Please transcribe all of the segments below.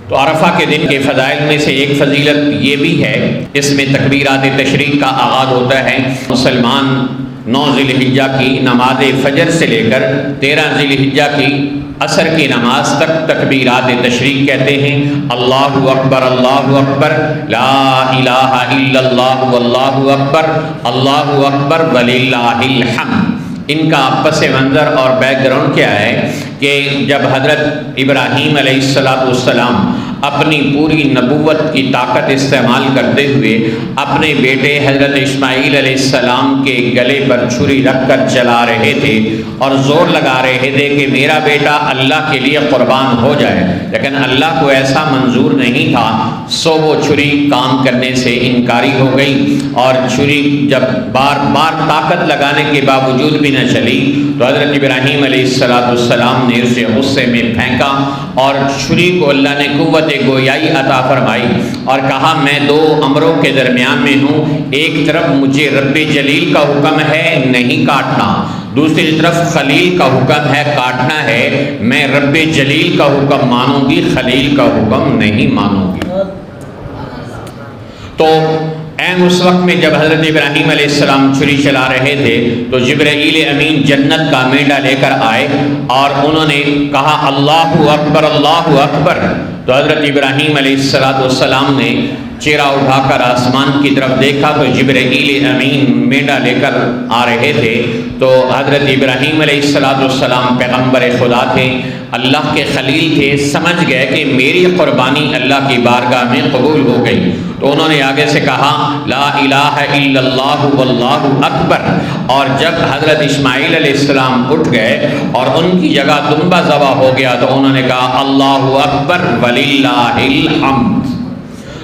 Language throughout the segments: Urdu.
تو عرفہ کے دن کے فضائل میں سے ایک فضیلت یہ بھی ہے، اس میں تکبیرات تشریق کا آغاز ہوتا ہے۔ مسلمان 9 ذی الحجہ کی نماز فجر سے لے کر 13 ذی الحجہ کی عصر کی نماز تک تکبیرات تشریق کہتے ہیں۔ اللہ اکبر لا الہ الا اللہ واللہ اکبر وللہ الحمد۔ ان کا پس منظر اور بیک گراؤنڈ کیا ہے کہ جب حضرت ابراہیم علیہ السلام اپنی پوری نبوت کی طاقت استعمال کرتے ہوئے اپنے بیٹے حضرت اسماعیل علیہ السلام کے گلے پر چھری رکھ کر چلا رہے تھے اور زور لگا رہے تھے کہ میرا بیٹا اللہ کے لیے قربان ہو جائے، لیکن اللہ کو ایسا منظور نہیں تھا، سو وہ چھری کام کرنے سے انکاری ہو گئی، اور چھری جب بار بار طاقت لگانے کے باوجود بھی نہ چلی تو حضرت ابراہیم علیہ السلام نے اسے غصے میں پھینکا اور چھری کو اللہ نے قوت گویائی عطا فرمائی اور کہا میں 2 امروں کے درمیان میں ہوں، ایک طرف مجھے رب جلیل کا حکم ہے نہیں کاٹنا، دوسری طرف خلیل کا حکم ہے کاٹنا ہے، میں رب جلیل کا حکم مانوں گی، خلیل کا حکم نہیں مانوں گی۔ تو این اس وقت میں جب حضرت ابراہیم علیہ السلام چھری چلا رہے تھے تو جبرائیل امین جنت کا مینڈا لے کر آئے اور انہوں نے کہا اللہ اکبر، تو حضرت ابراہیم علیہ السلام نے چہرہ اٹھا کر آسمان کی طرف دیکھا تو جبرائیل امین مینڈا لے کر آ رہے تھے، تو حضرت ابراہیم علیہ السلام پیغمبر خدا تھے، اللہ کے خلیل تھے، سمجھ گئے کہ میری قربانی اللہ کی بارگاہ میں قبول ہو گئی، تو انہوں نے آگے سے کہا لا الہ الا اللہ واللہ اکبر، اور جب حضرت اسماعیل علیہ السلام اٹھ گئے اور ان کی جگہ دمبا ذبح ہو گیا تو انہوں نے کہا اللہ اکبر وللہ الحمد۔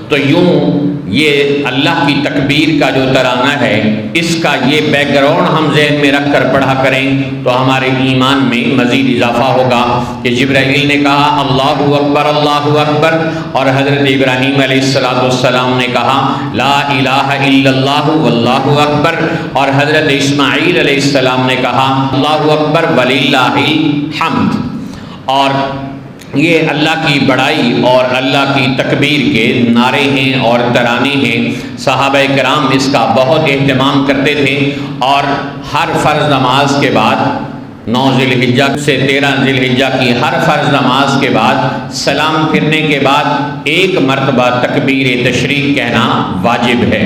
تو یوں یہ اللہ کی تکبیر کا جو ترانہ ہے، اس کا یہ بیک گراؤنڈ ہم ذہن میں رکھ کر پڑھا کریں تو ہمارے ایمان میں مزید اضافہ ہوگا کہ جبرائیل نے کہا اللہ اکبر اور حضرت ابراہیم علیہ السلام نے کہا لا الہ الا اللہ واللہ اکبر، اور حضرت اسماعیل علیہ السلام نے کہا اللہ اکبر وللہ الحمد۔ اور یہ اللہ کی بڑائی اور اللہ کی تکبیر کے نعرے ہیں اور ترانے ہیں۔ صحابہ کرام اس کا بہت اہتمام کرتے تھے اور ہر فرض نماز کے بعد 9 ذی الحجہ سے 13 ذی الحجہ کی ہر فرض نماز کے بعد سلام پھرنے کے بعد 1 مرتبہ تکبیر تشریق کہنا واجب ہے،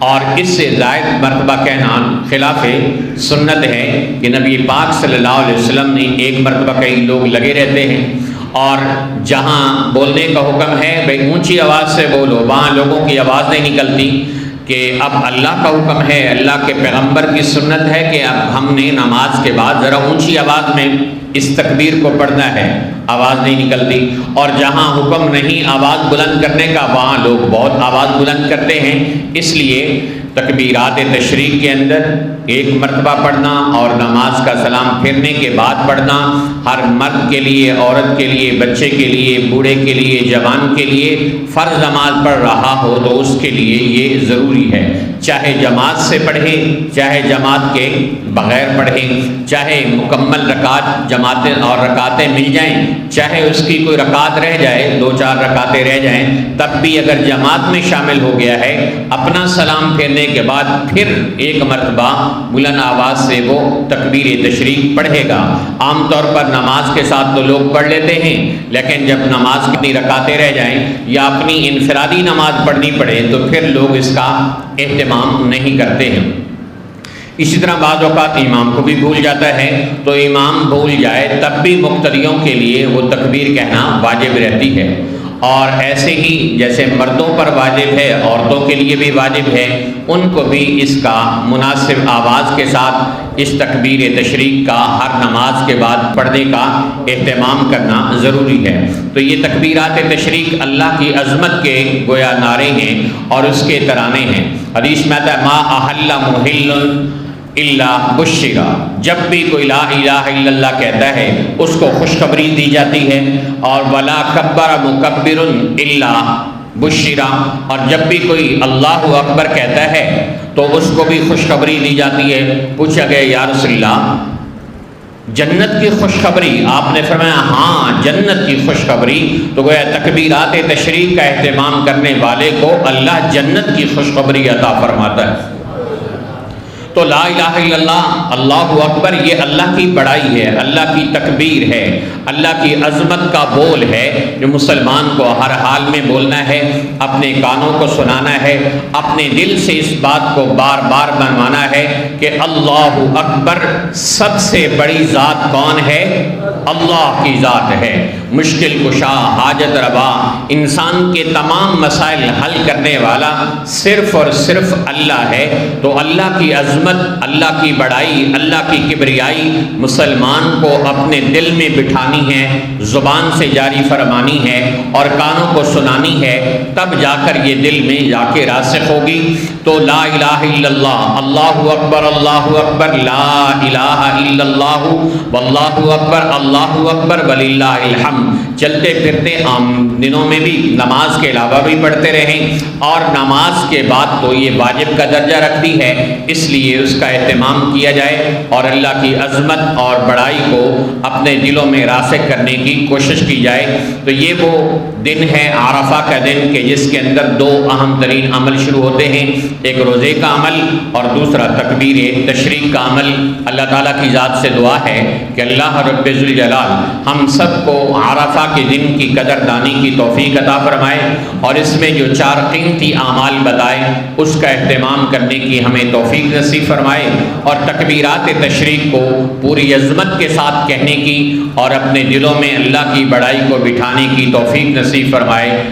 اور اس سے زائد مرتبہ کہنا خلاف سنت ہے کہ نبی پاک صلی اللہ علیہ وسلم نے 1 مرتبہ، کئی لوگ لگے رہتے ہیں، اور جہاں بولنے کا حکم ہے بھئی اونچی آواز سے بولو، وہاں لوگوں کی آواز نہیں نکلتی کہ اب اللہ کا حکم ہے، اللہ کے پیغمبر کی سنت ہے کہ اب ہم نے نماز کے بعد ذرا اونچی آواز میں اس تکبیر کو پڑھنا ہے، آواز نہیں نکلتی، اور جہاں حکم نہیں آواز بلند کرنے کا وہاں لوگ بہت آواز بلند کرتے ہیں۔ اس لیے تکبیرات تشریق کے اندر 1 مرتبہ پڑھنا اور نماز کا سلام پھرنے کے بعد پڑھنا ہر مرد کے لیے، عورت کے لیے، بچے کے لیے، بوڑھے کے لیے، جوان کے لیے، فرض نماز پڑھ رہا ہو تو اس کے لیے یہ ضروری ہے، چاہے جماعت سے پڑھے چاہے جماعت کے بغیر پڑھے، چاہے مکمل رکعت جماعتیں اور رکعتیں مل جائیں، چاہے اس کی کوئی رکعت رہ جائے، 2-4 رکعتیں رہ جائیں، تب بھی اگر جماعت میں شامل ہو گیا ہے اپنا سلام پھیرنے کے بعد پھر 1 مرتبہ بلند آواز سے وہ تکبیر تشریق پڑھے گا۔ عام طور پر نماز کے ساتھ تو لوگ پڑھ لیتے ہیں، لیکن جب نماز کی اپنی رکعتیں رہ جائیں یا اپنی انفرادی نماز پڑھنی پڑے تو پھر لوگ اس کا اہتمام نہیں کرتے ہیں۔ اسی طرح بعض اوقات امام کو بھی بھول جاتا ہے، تو امام بھول جائے تب بھی مقتدیوں کے لیے وہ تکبیر کہنا واجب رہتی ہے، اور ایسے ہی جیسے مردوں پر واجب ہے عورتوں کے لیے بھی واجب ہے، ان کو بھی اس کا مناسب آواز کے ساتھ اس تکبیر تشریق کا ہر نماز کے بعد پڑھنے کا اہتمام کرنا ضروری ہے۔ تو یہ تکبیرات تشریق اللہ کی عظمت کے گویا نعرے ہیں اور اس کے ترانے ہیں۔ حدیث میں آتا ہے ما احل محل الا بشرا، جب بھی کوئی لا الہ الا اللہ کہتا ہے اس کو خوشخبری دی جاتی ہے، اور ولا کبر مکبر الا بشرا، اور جب بھی کوئی اللہ اکبر کہتا ہے تو اس کو بھی خوشخبری دی جاتی ہے۔ پوچھا گیا یا رسول اللہ جنت کی خوشخبری، آپ نے فرمایا ہاں جنت کی خوشخبری، تو گویا تکبیرات تشریق کا اہتمام کرنے والے کو اللہ جنت کی خوشخبری عطا فرماتا ہے۔ تو لا الہ الا اللہ، اللہ اکبر، یہ اللہ کی بڑائی ہے، اللہ کی تکبیر ہے، اللہ کی عظمت کا بول ہے جو مسلمان کو ہر حال میں بولنا ہے، اپنے کانوں کو سنانا ہے، اپنے دل سے اس بات کو بار بار منوانا ہے کہ اللہ اکبر، سب سے بڑی ذات کون ہے؟ اللہ کی ذات ہے، مشکل کشا، حاجت روا، انسان کے تمام مسائل حل کرنے والا صرف اور صرف اللہ ہے۔ تو اللہ کی عظمت، اللہ کی بڑائی، اللہ کی کبریائی مسلمان کو اپنے دل میں بٹھانی ہے، زبان سے جاری فرمانی ہے اور کانوں کو سنانی ہے، تب جا کر یہ دل میں جا کے راسخ ہوگی۔ تو لا الہ الا اللہ، اللہ اکبر، لا الہ الا اللہ، واللہ اکبر، اللہ اکبر وللہ الحمد، چلتے پھرتے عام دنوں میں بھی نماز کے علاوہ بھی پڑھتے رہیں، اور نماز کے بعد تو یہ واجب کا درجہ رکھتی ہے، اس لیے اس کا اہتمام کیا جائے اور اللہ کی عظمت اور بڑائی کو اپنے دلوں میں راسخ کرنے کی کوشش کی جائے۔ تو یہ وہ دن ہے عرفہ کا دن کہ جس کے اندر دو اہم ترین عمل شروع ہوتے ہیں، ایک روزے کا عمل اور دوسرا تکبیر تشریق کا عمل۔ اللہ تعالیٰ کی ذات سے دعا ہے کہ اللہ رب ذوالجلال ہم سب کو عرفہ کے دن کی قدر دانی کی توفیق عطا فرمائے، اور اس میں جو چار قیمتی اعمال بتائے اس کا اہتمام کرنے کی ہمیں توفیق نصیب فرمائے، اور تکبیرات تشریق کو پوری عظمت کے ساتھ کہنے کی اور اپنے دلوں میں اللہ کی بڑائی کو بٹھانے کی توفیق نصیب فرمائے۔